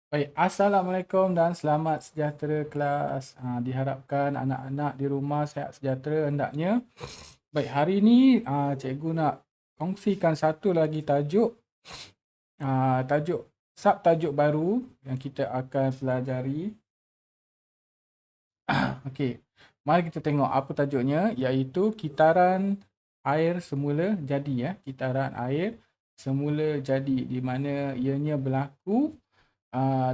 Baik, Assalamualaikum dan selamat sejahtera kelas. Diharapkan anak-anak di rumah sihat sejahtera hendaknya. Baik, hari ini cikgu nak kongsikan satu lagi tajuk. Tajuk subtajuk baru yang kita akan pelajari. Okey, mari kita tengok apa tajuknya, iaitu kitaran air semula jadi ya. Kitaran air semula jadi, di mana ianya berlaku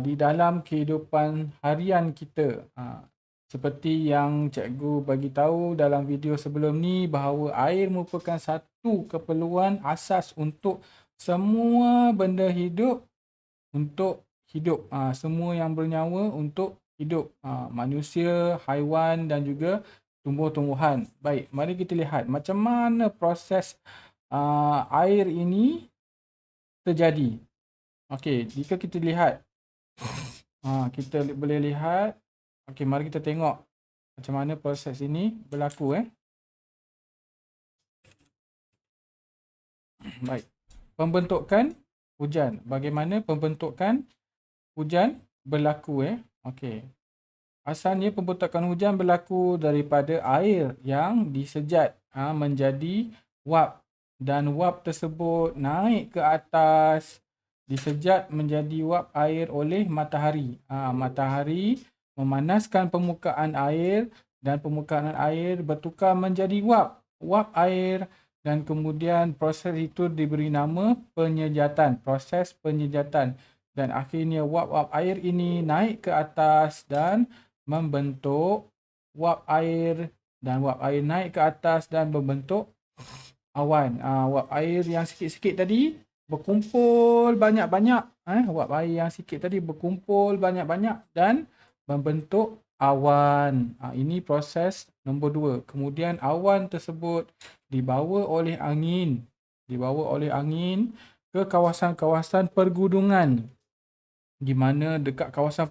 di dalam kehidupan harian kita. Seperti yang cikgu bagi tahu dalam video sebelum ni, bahawa air merupakan satu keperluan asas untuk semua benda hidup untuk hidup. Semua yang bernyawa untuk hidup. Manusia, haiwan dan juga tumbuh-tumbuhan. Baik, mari kita lihat macam mana proses air ini terjadi. Okey, jika kita lihat, kita boleh lihat. Okey, mari kita tengok macam mana proses ini berlaku. Baik. Pembentukan hujan. Bagaimana pembentukan hujan berlaku. Okey. Asalnya pembentukan hujan berlaku daripada air yang disejat menjadi wap, dan wap tersebut naik ke atas, disejat menjadi wap air oleh matahari. Matahari memanaskan permukaan air dan permukaan air bertukar menjadi wap air, dan kemudian proses itu diberi nama penyejatan, proses penyejatan, dan akhirnya wap-wap air ini naik ke atas dan membentuk wap air, dan wap air naik ke atas dan membentuk awan. Wap air yang sikit-sikit tadi berkumpul banyak-banyak. Wap air yang sikit tadi berkumpul banyak-banyak dan membentuk awan. Ini proses nombor 2. Kemudian awan tersebut dibawa oleh angin. Dibawa oleh angin ke kawasan-kawasan pergunungan, di mana dekat kawasan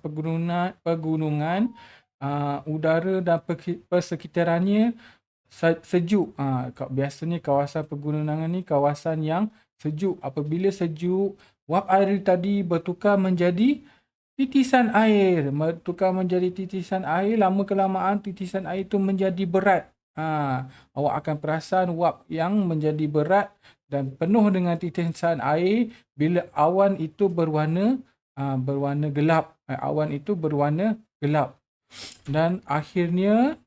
pergunungan, udara dan persekitarannya sejuk. Biasanya kawasan pergunungan ni kawasan yang sejuk. Apabila sejuk, wap air tadi bertukar menjadi titisan air. Bertukar menjadi titisan air, lama kelamaan titisan air itu menjadi berat. Awak akan perasan wap yang menjadi berat dan penuh dengan titisan air bila awan itu berwarna gelap. Awan itu berwarna gelap. Dan akhirnya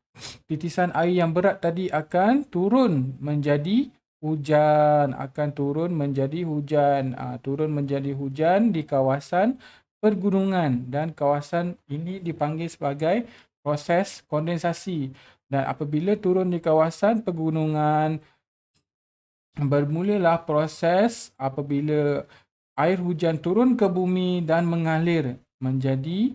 titisan air yang berat tadi akan turun menjadi hujan. Turun menjadi hujan di kawasan pergunungan, dan kawasan ini dipanggil sebagai proses kondensasi. Dan apabila turun di kawasan pergunungan, bermulalah proses apabila air hujan turun ke bumi dan mengalir menjadi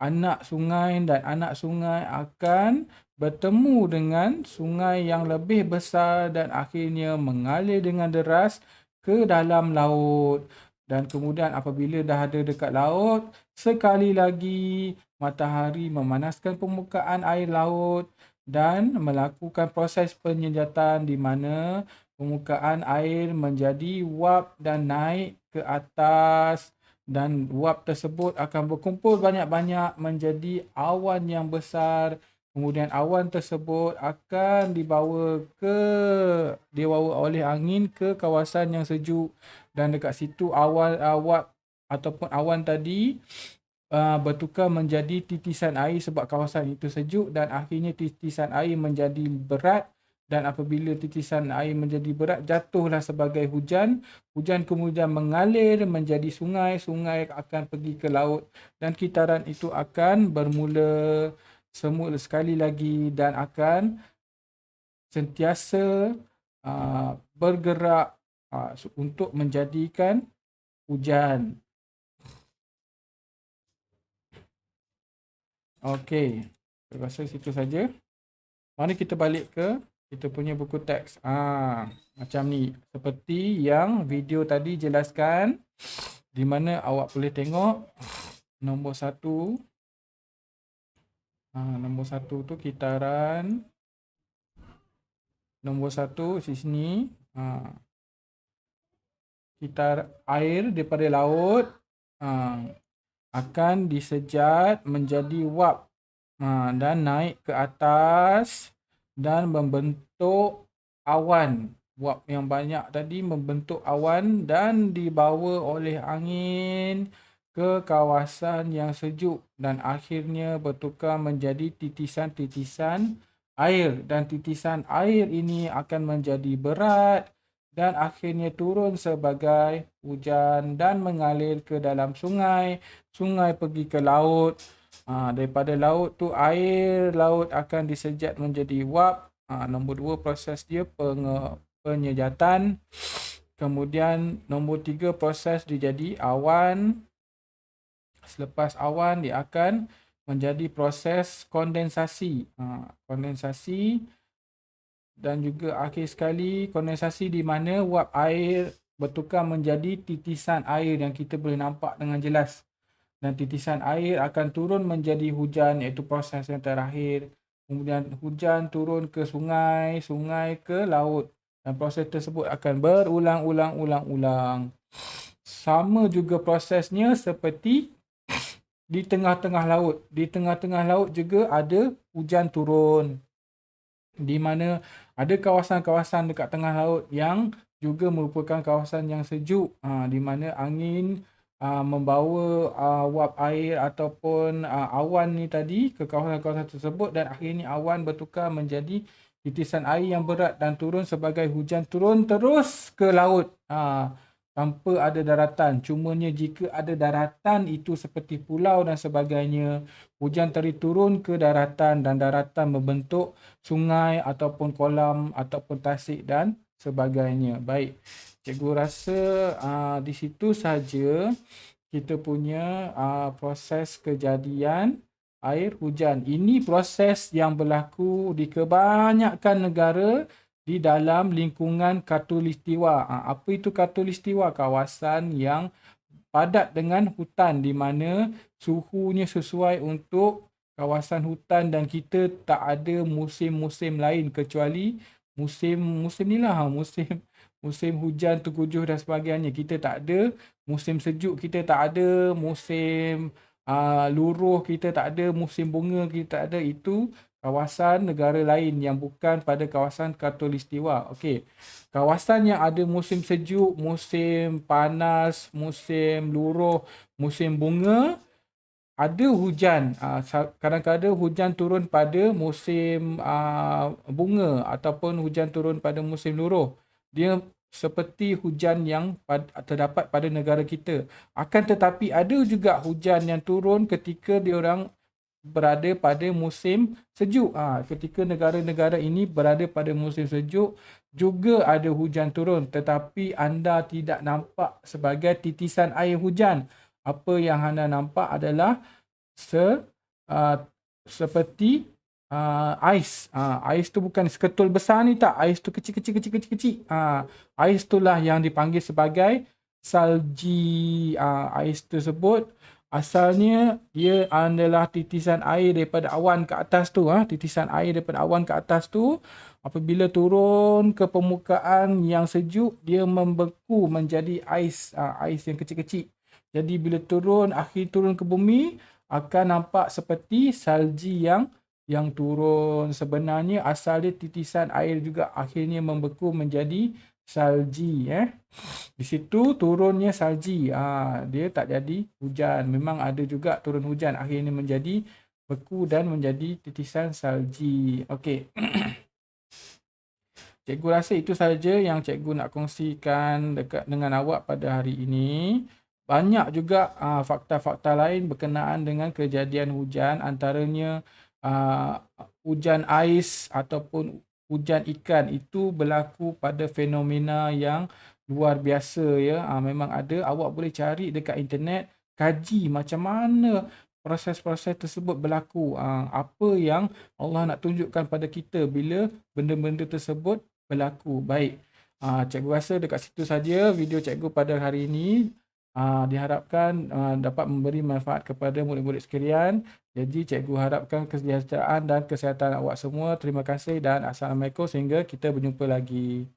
anak sungai, dan anak sungai akan bertemu dengan sungai yang lebih besar dan akhirnya mengalir dengan deras ke dalam laut. Dan kemudian apabila dah ada dekat laut, sekali lagi matahari memanaskan permukaan air laut dan melakukan proses penyejatan, di mana permukaan air menjadi wap dan naik ke atas, dan wap tersebut akan berkumpul banyak-banyak menjadi awan yang besar. Kemudian awan tersebut akan dibawa oleh angin ke kawasan yang sejuk, dan dekat situ awan wap ataupun awan tadi bertukar menjadi titisan air sebab kawasan itu sejuk, dan akhirnya titisan air menjadi berat, dan apabila titisan air menjadi berat, jatuhlah sebagai hujan. Hujan kemudian mengalir menjadi sungai, sungai akan pergi ke laut, dan kitaran itu akan bermula semula sekali lagi dan akan sentiasa bergerak untuk menjadikan hujan. Okey, saya rasa situ saja. Mari kita balik ke kita punya buku teks. Macam ni. Seperti yang video tadi jelaskan, di mana awak boleh tengok nombor 1. Nombor 1 tu kitaran. Nombor 1 di sini. Kitar air daripada laut. akan disejat menjadi wap. Dan naik ke atas dan membentuk awan. Wap yang banyak tadi membentuk awan dan dibawa oleh angin ke kawasan yang sejuk dan akhirnya bertukar menjadi titisan-titisan air, dan titisan air ini akan menjadi berat dan akhirnya turun sebagai hujan dan mengalir ke dalam sungai. Sungai pergi ke laut. Daripada laut tu air laut akan disejat menjadi wap. Nombor 2 proses dia penyejatan. Kemudian nombor 3 proses dia jadi awan. Selepas awan dia akan menjadi proses kondensasi. Kondensasi dan juga akhir sekali kondensasi di mana wap air bertukar menjadi titisan air yang kita boleh nampak dengan jelas. Dan titisan air akan turun menjadi hujan, iaitu proses yang terakhir. Kemudian hujan turun ke sungai, sungai ke laut. Dan proses tersebut akan berulang-ulang. Sama juga prosesnya seperti di tengah-tengah laut. Di tengah-tengah laut juga ada hujan turun. Di mana ada kawasan-kawasan dekat tengah laut yang juga merupakan kawasan yang sejuk. Di mana angin membawa wap air ataupun awan ni tadi ke kawasan-kawasan tersebut dan akhirnya awan bertukar menjadi titisan air yang berat dan turun sebagai hujan turun terus ke laut tanpa ada daratan. Cumanya jika ada daratan itu seperti pulau dan sebagainya, hujan tadi turun ke daratan dan daratan membentuk sungai ataupun kolam ataupun tasik dan sebagainya. Baik, cikgu rasa di situ saja kita punya proses kejadian air hujan. Ini proses yang berlaku di kebanyakan negara di dalam lingkungan khatulistiwa. Apa itu khatulistiwa? Kawasan yang padat dengan hutan di mana suhunya sesuai untuk kawasan hutan dan kita tak ada musim-musim lain kecuali musim ni lah, musim hujan tergujuh dan sebagainya. Kita tak ada musim sejuk, kita tak ada musim luruh, kita tak ada musim bunga, kita tak ada. Itu kawasan negara lain yang bukan pada kawasan khatulistiwa. Okey. Kawasan yang ada musim sejuk, musim panas, musim luruh, musim bunga, ada hujan. Kadang-kadang hujan turun pada musim bunga ataupun hujan turun pada musim luruh. Dia seperti hujan yang terdapat pada negara kita. Akan tetapi ada juga hujan yang turun ketika diorang berada pada musim sejuk. Ketika negara-negara ini berada pada musim sejuk, juga ada hujan turun. Tetapi anda tidak nampak sebagai titisan air hujan. Apa yang anda nampak adalah seperti ais. Ais tu bukan seketul besar ni tak. Ais tu kecil-kecil. Ais itulah yang dipanggil sebagai salji. Ais tersebut asalnya ia adalah titisan air daripada awan ke atas tu. Titisan air daripada awan ke atas tu apabila turun ke permukaan yang sejuk, dia membeku menjadi ais. Ais yang kecil-kecil. Jadi bila akhir turun ke bumi, akan nampak seperti salji yang turun. Sebenarnya asal dia titisan air juga, akhirnya membeku menjadi salji. Di situ turunnya salji. Dia tak jadi hujan. Memang ada juga turun hujan, akhirnya menjadi beku dan menjadi titisan salji. Okey. Cikgu rasa itu saja yang cikgu nak kongsikan dengan awak pada hari ini. Banyak juga fakta-fakta lain berkenaan dengan kejadian hujan, antaranya hujan ais ataupun hujan ikan. Itu berlaku pada fenomena yang luar biasa ya. Memang ada, awak boleh cari dekat internet, kaji macam mana proses-proses tersebut berlaku. Apa yang Allah nak tunjukkan pada kita bila benda-benda tersebut berlaku. Baik, cikgu rasa dekat situ saja video cikgu pada hari ini. Diharapkan dapat memberi manfaat kepada murid-murid sekalian. Jadi cikgu harapkan kesejahteraan dan kesihatan awak semua. Terima kasih dan Assalamualaikum, sehingga kita berjumpa lagi.